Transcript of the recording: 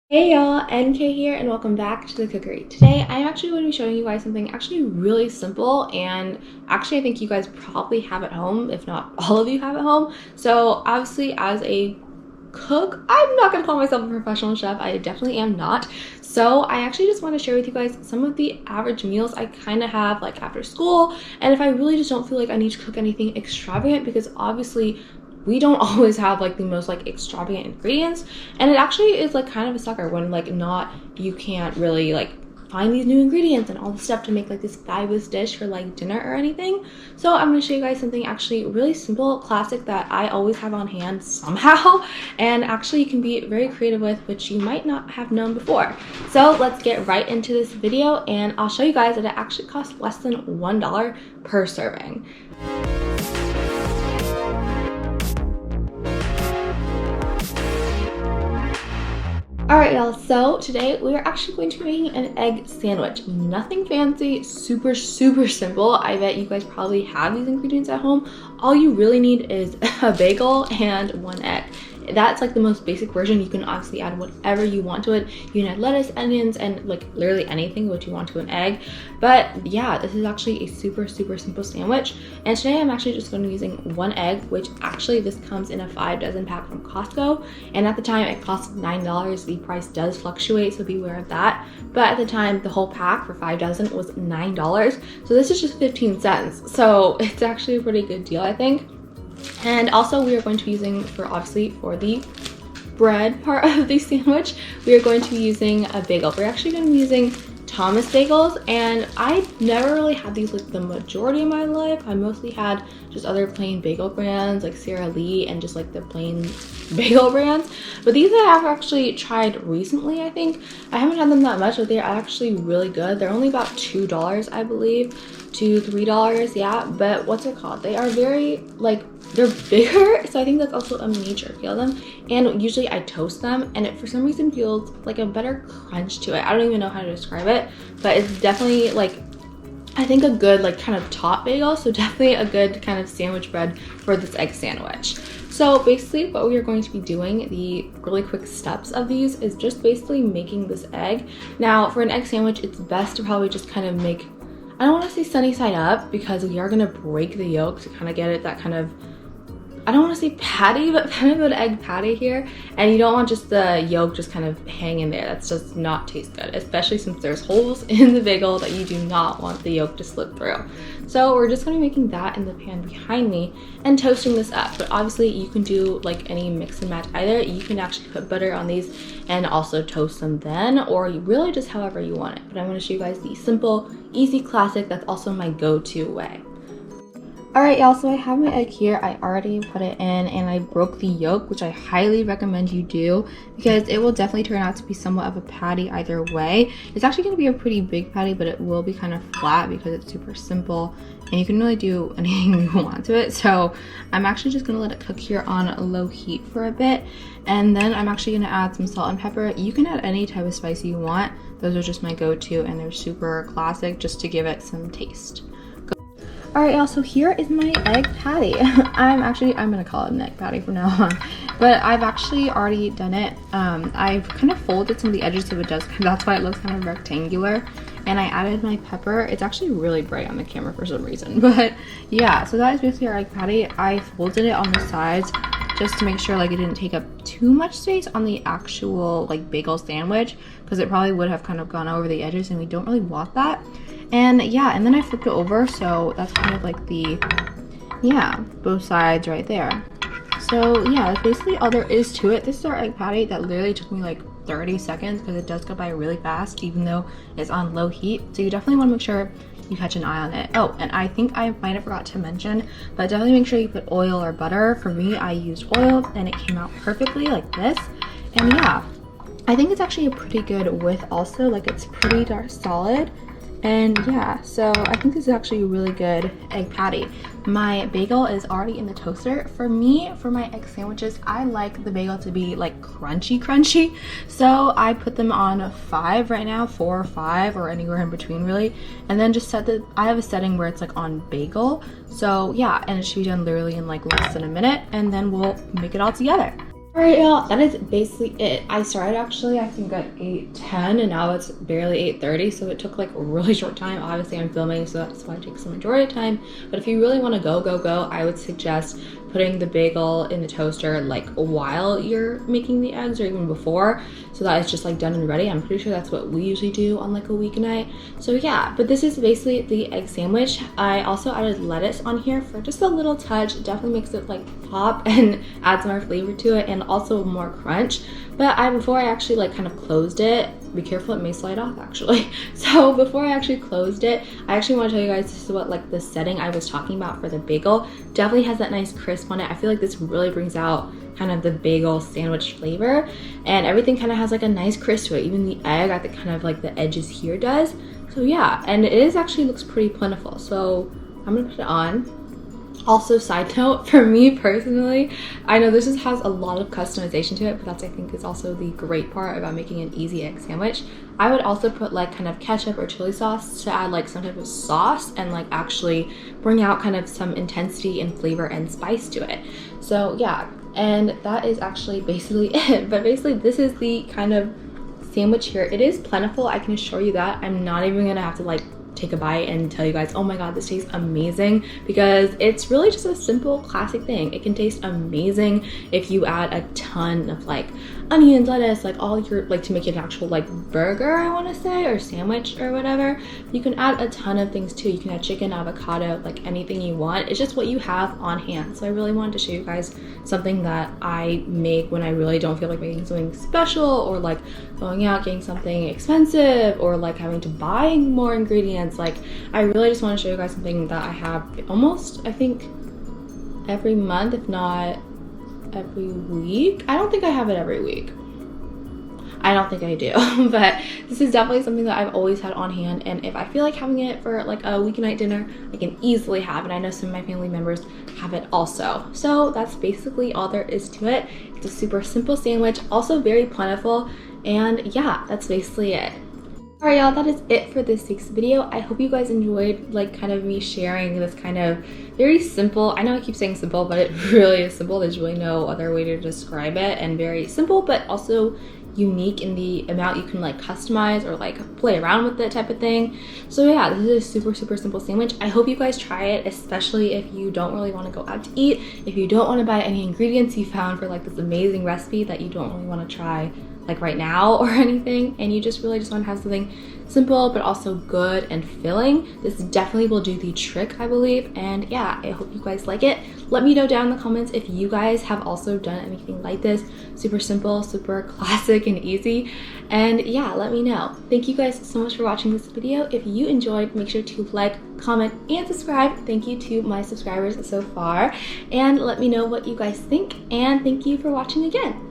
Hey y'all, NK here and welcome back to the Cookery. Today I'm actually going to be showing you guys something actually really simple and actually I think you guys probably have at home, if not all of you have at home. So obviously as a cook, I'm not going to call myself a professional chef, I definitely am not. So I actually just want to share with you guys some of the average meals I kind of have like after school, and if I really just don't feel like I need to cook anything extravagant, because obviously we don't always have like the most like extravagant ingredients, and it actually is like kind of a sucker when like you can't really like find these new ingredients and all the stuff to make like this fabulous dish for like dinner or anything. So I'm going to show you guys something actually really simple, classic, that I always have on hand somehow, and actually you can be very creative with, which you might not have known before. So let's get right into this video and I'll show you guys that it actually costs less than $1 per serving. Alright y'all, so today we are actually going to be making an egg sandwich. Nothing fancy, super simple. I bet you guys probably have these ingredients at home. All you really need is a bagel and one egg. That's like the most basic version. You can obviously add whatever you want to it. You can add lettuce, onions, and like literally anything what you want to an egg. But yeah, this is actually a super simple sandwich. And today I'm actually just going to be using one egg, which actually this comes in a 5 dozen pack from Costco. And at the time it cost $9. The price does fluctuate, so beware of that. But at the time, the whole pack for 5 dozen was $9. So this is just 15 cents. So it's actually a pretty good deal, I think. And also we are going to be using, for the bread part of the sandwich, we are going to be using a bagel. We're actually going to be using Thomas bagels, and I never really had these like the majority of my life. I mostly had just other plain bagel brands like Sara Lee and just like the plain bagel brands, but these I have actually tried recently. I think I haven't had them that much, but they're actually really good. They're only about $2, I believe, to $3, yeah. But what's it called, they are very like, they're bigger, so I think that's also a major appeal of them. And usually I toast them, and it for some reason feels like a better crunch to it. I don't even know how to describe it, but it's definitely like, I think a good like kind of top bagel, so definitely a good kind of sandwich bread for this egg sandwich. So basically what we are going to be doing, the really quick steps of these, is just basically making this egg. Now for an egg sandwich, it's best to probably just kind of make, I don't want to say sunny side up, because we are going to break the yolk to kind of get it that kind of, I don't want to say patty, but kind of an egg patty here. And you don't want just the yolk just kind of hang in there. That's just not taste good, especially since there's holes in the bagel that you do not want the yolk to slip through. So we're just going to be making that in the pan behind me and toasting this up. But obviously you can do like any mix and match either. You can actually put butter on these and also toast them then, or you really just however you want it. But I'm going to show you guys the simple, easy, classic that's also my go-to way. Alright y'all, so I have my egg here. I already put it in and I broke the yolk, which I highly recommend you do, because it will definitely turn out to be somewhat of a patty either way. It's actually going to be a pretty big patty, but it will be kind of flat because it's super simple and you can really do anything you want to it. So I'm actually just going to let it cook here on low heat for a bit, and then I'm actually going to add some salt and pepper. You can add any type of spice you want. Those are just my go-to and they're super classic just to give it some taste. Alright y'all, so here is my egg patty. I'm gonna call it an egg patty from now on, but I've actually already done it. I've kind of folded some of the edges so it does, that's why it looks kind of rectangular, and I added my pepper. It's actually really bright on the camera for some reason, but yeah, so that is basically our egg patty. I folded it on the sides just to make sure like it didn't take up too much space on the actual like bagel sandwich, because it probably would have kind of gone over the edges and we don't really want that. And yeah, and then I flipped it over, so that's kind of like the, yeah, both sides right there. So yeah, that's basically all there is to it. This is our egg patty that literally took me like 30 seconds because it does go by really fast even though it's on low heat. So you definitely want to make sure you catch an eye on it. Oh, and I think I might have forgot to mention, but definitely make sure you put oil or butter. For me, I used oil and it came out perfectly like this. And yeah, I think it's actually a pretty good width also, like it's pretty dark solid. And yeah, so I think this is actually a really good egg patty. My bagel is already in the toaster. For me, for my egg sandwiches, I like the bagel to be like crunchy. So I put them on 5 right now, 4 or 5 or anywhere in between really. And then just I have a setting where it's like on bagel. So yeah, and it should be done literally in like less than a minute, and then we'll make it all together. Alright, y'all, that is basically it. I started actually, I think at 8:10 and now it's barely 8:30, so it took like a really short time. Obviously, I'm filming, so that's why it takes the majority of time. But if you really want to go, I would suggest putting the bagel in the toaster like while you're making the eggs or even before, so that it's just like done and ready. I'm pretty sure that's what we usually do on like a weeknight. So yeah, but this is basically the egg sandwich. I also added lettuce on here for just a little touch. It definitely makes it like pop and adds more flavor to it and also more crunch. But before I actually like kind of closed it, be careful, it may slide off actually. So before I actually closed it, I actually want to tell you guys this is what like the setting I was talking about for the bagel. Definitely has that nice crisp on it. I feel like this really brings out kind of the bagel sandwich flavor, and everything kind of has like a nice crisp to it. Even the egg, I think kind of like the edges here does. So yeah, and it is actually looks pretty plentiful. So I'm gonna put it on. Also, side note, for me personally, I know this just has a lot of customization to it, but that's I think is also the great part about making an easy egg sandwich. I would also put like kind of ketchup or chili sauce to add like some type of sauce and like actually bring out kind of some intensity and flavor and spice to it. So yeah, and that is actually basically it. But basically this is the kind of sandwich here. It is plentiful, I can assure you that. I'm not even gonna have to like take a bite and tell you guys, oh my god, this tastes amazing, because it's really just a simple classic thing. It can taste amazing if you add a ton of like onions, lettuce, like all your like to make it an actual like burger, I want to say, or sandwich or whatever. You can add a ton of things too. You can add chicken, avocado, like anything you want. It's just what you have on hand. So I really wanted to show you guys something that I make when I really don't feel like making something special, or like going out getting something expensive, or like having to buy more ingredients. Like I really just want to show you guys something that I have almost, I think, every month, if not every week. I don't think I have it every week. I don't think I do, but this is definitely something that I've always had on hand, and if I feel like having it for like a weeknight dinner, I can easily have it. I know some of my family members have it also. So that's basically all there is to it. It's a super simple sandwich, also very plentiful, and yeah, that's basically it. Alright y'all, that is it for this week's video. I hope you guys enjoyed like kind of me sharing this kind of very simple, I know I keep saying simple, but it really is simple. There's really no other way to describe it, and very simple but also unique in the amount you can like customize or like play around with it type of thing. So yeah, this is a super simple sandwich. I hope you guys try it, especially if you don't really want to go out to eat, if you don't want to buy any ingredients you found for like this amazing recipe that you don't really want to try like right now or anything, and you just really just want to have something simple but also good and filling. This definitely will do the trick, I believe. And yeah, I hope you guys like it. Let me know down in the comments if you guys have also done anything like this. Super simple, super classic and easy. And yeah, let me know. Thank you guys so much for watching this video. If you enjoyed, make sure to like, comment, and subscribe. Thank you to my subscribers so far, and let me know what you guys think, and thank you for watching again.